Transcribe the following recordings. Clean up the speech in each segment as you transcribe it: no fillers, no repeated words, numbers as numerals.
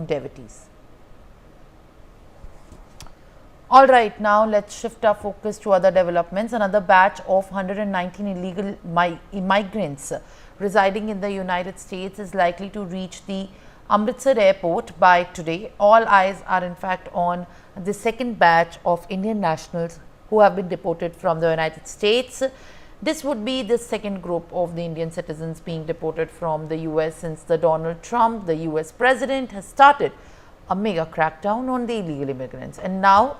devotees. All right, now let's shift our focus to other developments. Another batch of 119 illegal immigrants residing in the United States is likely to reach the Amritsar airport by today. All eyes are in fact on the second batch of Indian nationals who have been deported from the United States. This would be the second group of the Indian citizens being deported from the US since the Donald Trump, the US president, has started a mega crackdown on the illegal immigrants. And now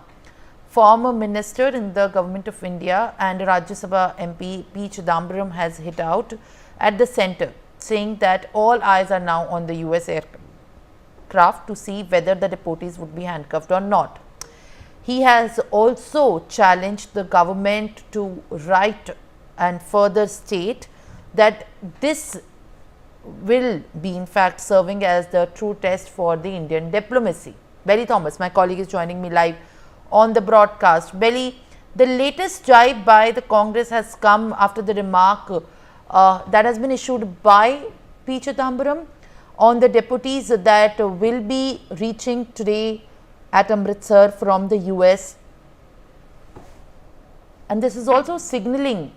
former minister in the government of India and Rajya Sabha MP P. Chidambaram has hit out at the centre, saying that all eyes are now on the US aircraft to see whether the deportees would be handcuffed or not. He has also challenged the government to write and further state that this will be in fact serving as the true test for the Indian diplomacy. Belly Thomas, my colleague, is joining me live on the broadcast. Belly, the latest jibe by the Congress has come after the remark that has been issued by P. Chidambaram on the deportees that will be reaching today at Amritsar from the US. And this is also signaling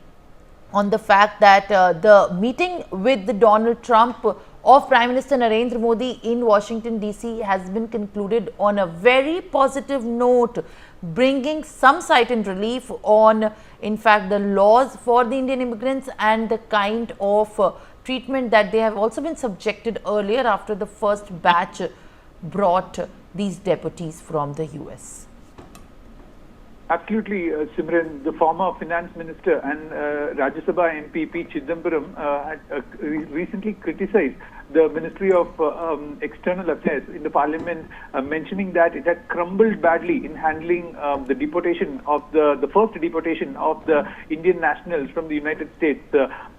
on the fact that the meeting with the Donald Trump of Prime Minister Narendra Modi in Washington DC has been concluded on a very positive note, bringing some sight and relief on in fact the laws for the Indian immigrants and the kind of treatment that they have also been subjected earlier after the first batch brought these deportees from the US. Absolutely, Simran. The former finance minister and Rajya Sabha MP P. Chidambaram had recently criticized the Ministry of External Affairs in the Parliament, mentioning that it had crumbled badly in handling the deportation of the first deportation of the Indian nationals from the United States.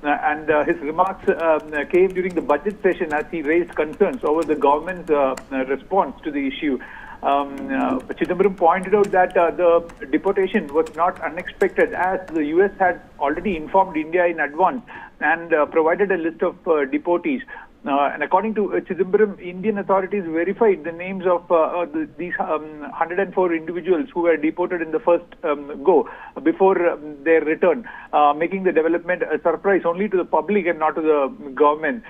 And his remarks came during the budget session as he raised concerns over the government's response to the issue. Chidambaram pointed out that the deportation was not unexpected, as the US had already informed India in advance and provided a list of deportees. And according to Chidambaram, Indian authorities verified the names of these 104 individuals who were deported in the first go before their return, making the development a surprise only to the public and not to the government.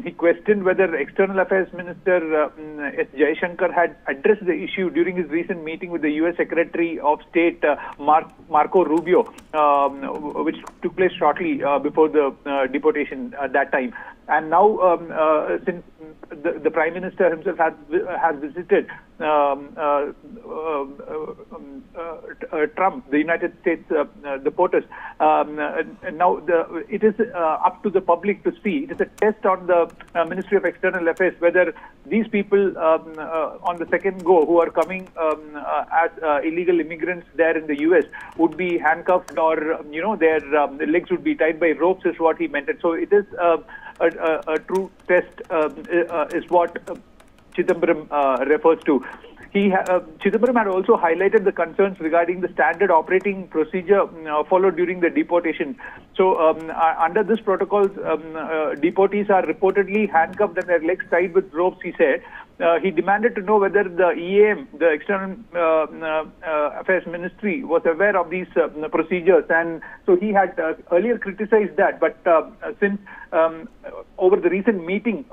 He questioned whether External Affairs Minister S. Jaishankar had addressed the issue during his recent meeting with the US Secretary of State Marco Rubio, which took place shortly before the deportation at that time. And now, since the Prime Minister himself has visited Trump, the United States deporters, now it is up to the public to see. It is a test on the Ministry of External Affairs whether these people on the second go who are coming as illegal immigrants there in the US would be handcuffed, or their legs would be tied by ropes, is what he meant. And so it is a true test, is what Chidambaram refers to. Chidambaram had also highlighted the concerns regarding the standard operating procedure followed during the deportation. So, under this protocol, deportees are reportedly handcuffed and their legs tied with ropes, he said. He demanded to know whether the EAM, the External Affairs Ministry, was aware of these procedures, and so he had earlier criticized that. But since over the recent meeting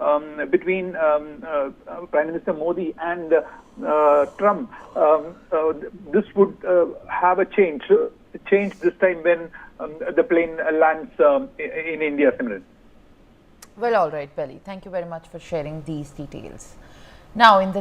between Prime Minister Modi and Trump, this would have a change this time when the plane lands in India, Simran. Well, all right, Belly. Thank you very much for sharing these details. Now, in the